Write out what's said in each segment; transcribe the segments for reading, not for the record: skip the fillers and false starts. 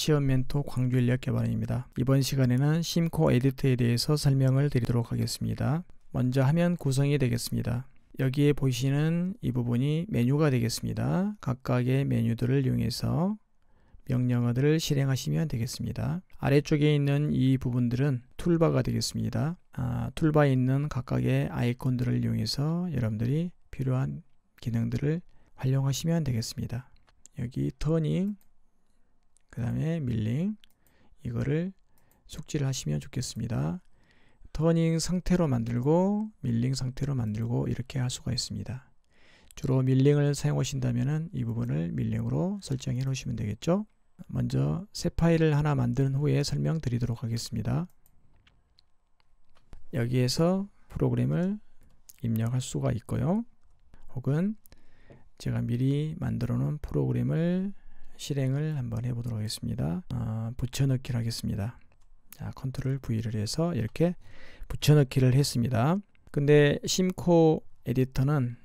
취업 멘토 광주인력 개발입니다. 이번 시간에는 심코 에디터에 대해서 설명을 드리도록 하겠습니다. 먼저 화면 구성이 되겠습니다. 여기에 보시는 이 부분이 메뉴가 되겠습니다. 각각의 메뉴들을 이용해서 명령어들을 실행하시면 되겠습니다. 아래쪽에 있는 이 부분들은 툴바가 되겠습니다. 툴바에 있는 각각의 아이콘들을 이용해서 여러분들이 필요한 기능들을 활용하시면 되겠습니다. 여기 터닝, 그 다음에 밀링, 이거를 숙지를 하시면 좋겠습니다. 터닝 상태로 만들고 밀링 상태로 만들고 이렇게 할 수가 있습니다. 주로 밀링을 사용하신다면 이 부분을 밀링으로 설정해 놓으시면 되겠죠. 먼저 새 파일을 하나 만든 후에 설명드리도록 하겠습니다. 여기에서 프로그램을 입력할 수가 있고요. 혹은 제가 미리 만들어 놓은 프로그램을 실행을 한번 해보도록 하겠습니다. 붙여넣기를 하겠습니다. 자, 컨트롤 V를 해서 이렇게 붙여넣기를 했습니다. 근데 심코 에디터는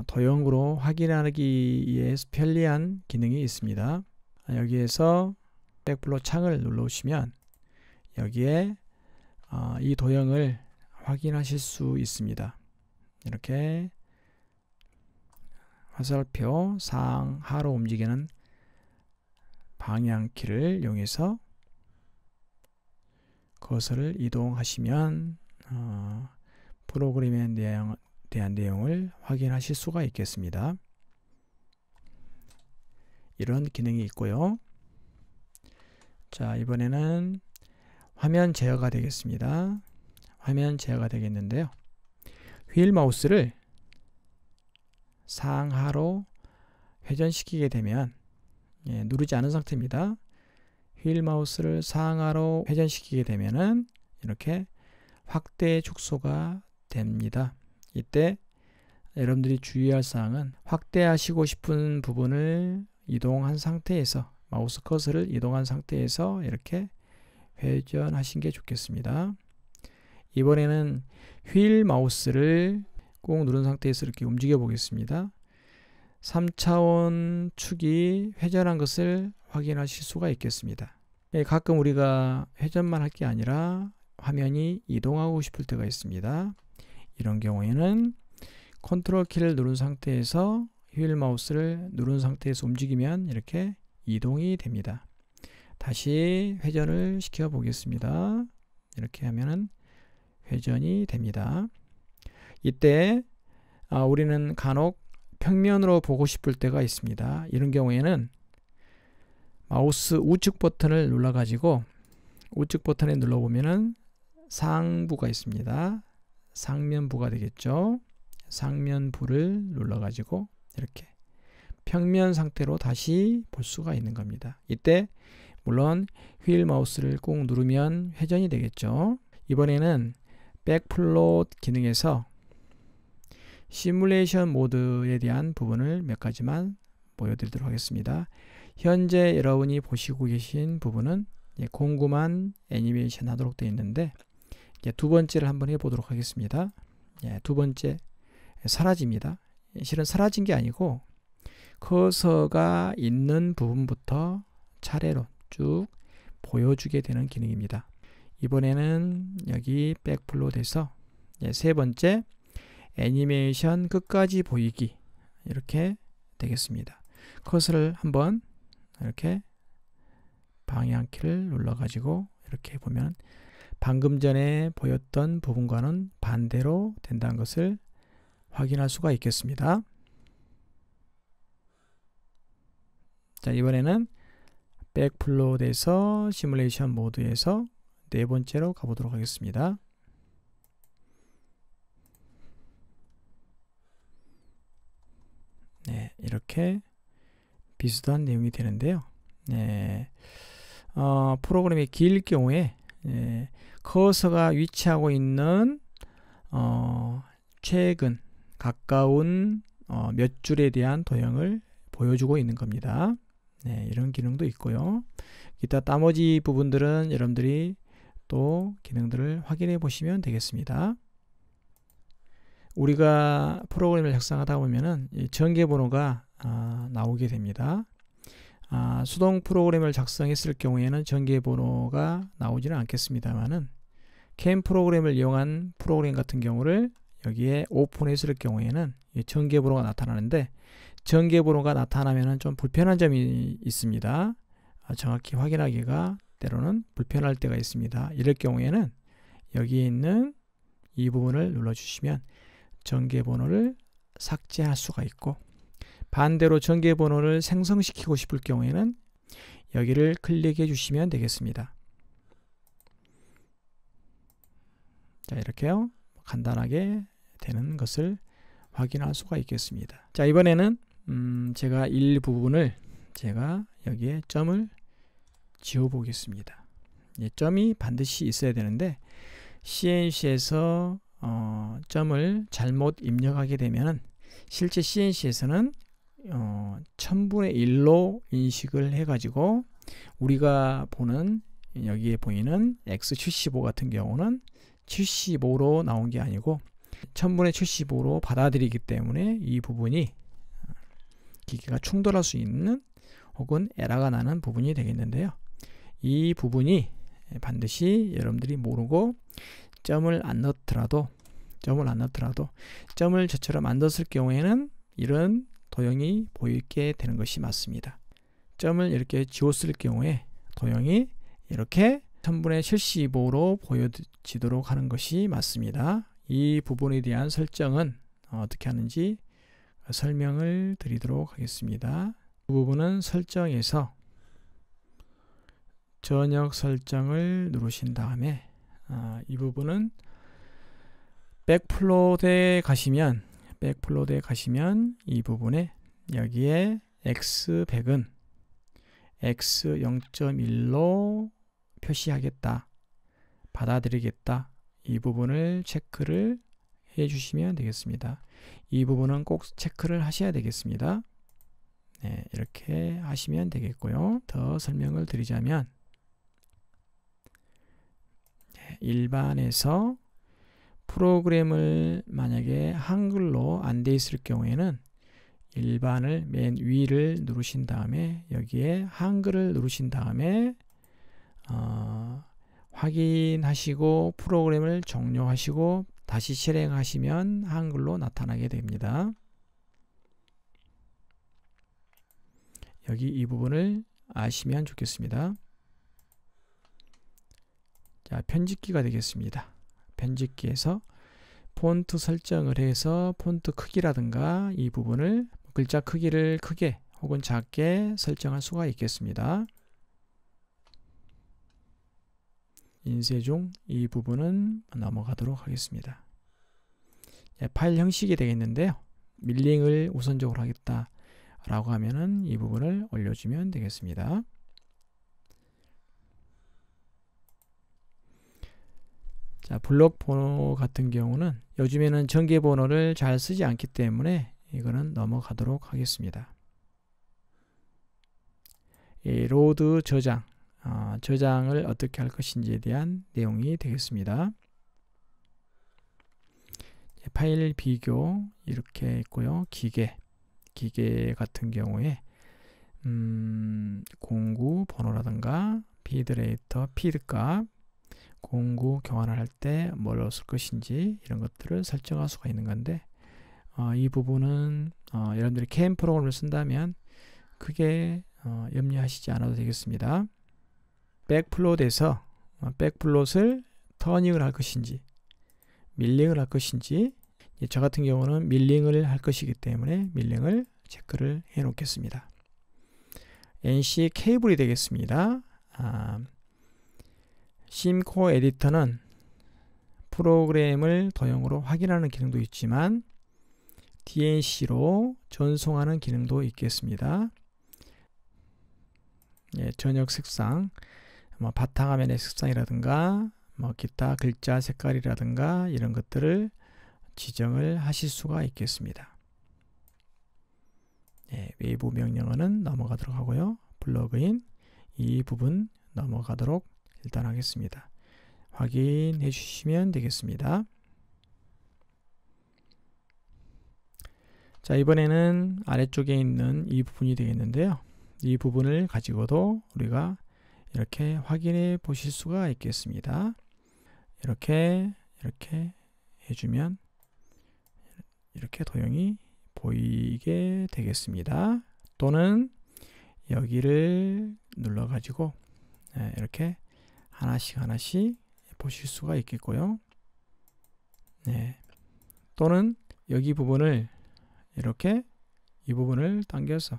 도형으로 확인하기 위해 편리한 기능이 있습니다. 여기에서 백플로 창을 눌러주시면 여기에 이 도형을 확인하실 수 있습니다. 이렇게 화살표 상하로 움직이는 방향키를 이용해서 커서를 이동하시면 프로그램에 대한 내용을 확인하실 수가 있겠습니다. 이런 기능이 있고요. 자, 이번에는 화면 제어가 되겠습니다. 화면 제어가 되겠는데요. 휠 마우스를 상하로 회전시키게 되면 누르지 않은 상태입니다. 휠 마우스를 상하로 회전시키게 되면은 이렇게 확대 축소가 됩니다. 이때 여러분들이 주의할 사항은 확대하시고 싶은 부분을 이동한 상태에서 마우스 커서를 이동한 상태에서 이렇게 회전하신 게 좋겠습니다. 이번에는 휠 마우스를 꾹 누른 상태에서 이렇게 움직여 보겠습니다. 3차원 축이 회전한 것을 확인하실 수가 있겠습니다. 가끔 우리가 회전만 할 게 아니라 화면이 이동하고 싶을 때가 있습니다. 이런 경우에는 컨트롤 키를 누른 상태에서 휠 마우스를 누른 상태에서 움직이면 이렇게 이동이 됩니다. 다시 회전을 시켜 보겠습니다. 이렇게 하면은 회전이 됩니다. 이때 우리는 간혹 평면으로 보고 싶을 때가 있습니다. 이런 경우에는 마우스 우측 버튼을 눌러 가지고 우측 버튼에 눌러 보면은 상부가 있습니다. 상면부가 되겠죠. 상면부를 눌러 가지고 이렇게 평면 상태로 다시 볼 수가 있는 겁니다. 이때 물론 휠 마우스를 꾹 누르면 회전이 되겠죠. 이번에는 백플롯 기능에서 시뮬레이션 모드에 대한 부분을 몇 가지만 보여드리도록 하겠습니다. 현재 여러분이 보시고 계신 부분은 곰곰한 애니메이션 하도록 되어 있는데 두 번째를 한번 해보도록 하겠습니다. 두 번째 사라집니다. 실은 사라진 게 아니고 커서가 있는 부분부터 차례로 쭉 보여주게 되는 기능입니다. 이번에는 여기 백플롯에서 세 번째 애니메이션 끝까지 보이기 이렇게 되겠습니다. 커서를 한번 이렇게 방향키를 눌러 가지고 이렇게 보면 방금 전에 보였던 부분과는 반대로 된다는 것을 확인할 수가 있겠습니다. 자, 이번에는 백플롯에서 시뮬레이션 모드에서 네 번째로 가보도록 하겠습니다. 네, 이렇게 비슷한 내용이 되는데요. 프로그램이 길 경우에 커서가 위치하고 있는 최근 가까운 몇 줄에 대한 도형을 보여주고 있는 겁니다. 이런 기능도 있고요. 기타 나머지 부분들은 여러분들이 또 기능들을 확인해 보시면 되겠습니다. 우리가 프로그램을 작성하다 보면은 이 전개번호가 나오게 됩니다. 수동 프로그램을 작성했을 경우에는 전개번호가 나오지는 않겠습니다만은 CAN 프로그램을 이용한 프로그램 같은 경우를 여기에 오픈했을 경우에는 전개번호가 나타나는데, 전개번호가 나타나면 좀 불편한 점이 있습니다. 정확히 확인하기가 때로는 불편할 때가 있습니다. 이럴 경우에는 여기에 있는 이 부분을 눌러주시면 전개번호를 삭제할 수가 있고, 반대로 전개번호를 생성시키고 싶을 경우에는 여기를 클릭해 주시면 되겠습니다. 자, 이렇게요. 간단하게 되는 것을 확인할 수가 있겠습니다. 자, 이번에는 제가 일부분을 제가 여기에 점을 지워 보겠습니다. 점이 반드시 있어야 되는데 CNC에서 점을 잘못 입력하게 되면 실제 CNC에서는 1000분의 1로 인식을 해가지고 우리가 보는 여기에 보이는 X75 같은 경우는 75로 나온 게 아니고 1000분의 75로 받아들이기 때문에 이 부분이 기계가 충돌할 수 있는 혹은 에러가 나는 부분이 되겠는데요. 이 부분이 반드시 여러분들이 모르고 점을 안 넣더라도 점을 저처럼 안 넣었을 경우에는 이런 도형이 보이게 되는 것이 맞습니다. 점을 이렇게 지웠을 경우에 도형이 이렇게 1000분의 75로 보여지도록 하는 것이 맞습니다. 이 부분에 대한 설정은 어떻게 하는지 설명을 드리도록 하겠습니다. 그 부분은 설정에서 전역 설정을 누르신 다음에 이 부분은 백플롯에 가시면 이 부분에 여기에 X100은 X 0.1로 표시하겠다, 받아들이겠다, 이 부분을 체크를 해 주시면 되겠습니다. 이 부분은 꼭 체크를 하셔야 되겠습니다. 네, 이렇게 하시면 되겠고요. 더 설명을 드리자면 일반에서 프로그램을 만약에 한글로 안 돼 있을 경우에는 일반을 맨 위를 누르신 다음에 여기에 한글을 누르신 다음에 확인하시고 프로그램을 종료하시고 다시 실행하시면 한글로 나타나게 됩니다. 여기 이 부분을 아시면 좋겠습니다. 자, 편집기가 되겠습니다. 편집기에서 폰트 설정을 해서 폰트 크기라든가 이 부분을 글자 크기를 크게 혹은 작게 설정할 수가 있겠습니다. 인쇄 중 이 부분은 넘어가도록 하겠습니다. 파일 형식이 되겠는데요. 밀링을 우선적으로 하겠다 라고 하면은 이 부분을 올려주면 되겠습니다. 자, 블록 번호 같은 경우는 요즘에는 전개 번호를 잘 쓰지 않기 때문에 이거는 넘어가도록 하겠습니다. 로드 저장, 저장을 어떻게 할 것인지에 대한 내용이 되겠습니다. 파일 비교 이렇게 있고요. 기계 같은 경우에 공구 번호라든가 피드레이터 피드값, 공구 교환을 할 때 뭘 넣을 것인지 이런 것들을 설정할 수가 있는 건데 이 부분은 여러분들이 CAN 프로그램을 쓴다면 크게 염려하시지 않아도 되겠습니다. 백플롯에서 백플롯을 터닝을 할 것인지 밀링을 할 것인지, 저 같은 경우는 밀링을 할 것이기 때문에 밀링을 체크를 해 놓겠습니다. NC 케이블이 되겠습니다. 심코 에디터는 프로그램을 도형으로 확인하는 기능도 있지만 DNC로 전송하는 기능도 있겠습니다. 전역 색상, 바탕화면의 색상이라든가 기타 글자 색깔이라든가 이런 것들을 지정을 하실 수가 있겠습니다. 외부 명령어는 넘어가도록 하고요. 플러그인 이 부분 넘어가도록 일단 하겠습니다. 확인해 주시면 되겠습니다. 자, 이번에는 아래쪽에 있는 이 부분이 되겠는데요. 이 부분을 가지고도 우리가 이렇게 확인해 보실 수가 있겠습니다. 이렇게 해주면 이렇게 도형이 보이게 되겠습니다. 또는 여기를 눌러 가지고 이렇게 하나씩 보실 수가 있겠고요. 네. 또는 여기 부분을 이렇게 이 부분을 당겨서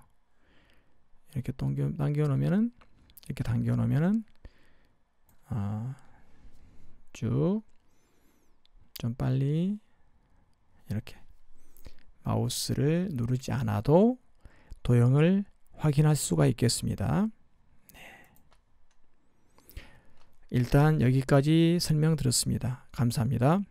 이렇게 당겨 놓으면은 이렇게 당겨 놓으면은 쭉 좀 빨리 이렇게 마우스를 누르지 않아도 도형을 확인할 수가 있겠습니다. 네. 일단 여기까지 설명드렸습니다. 감사합니다.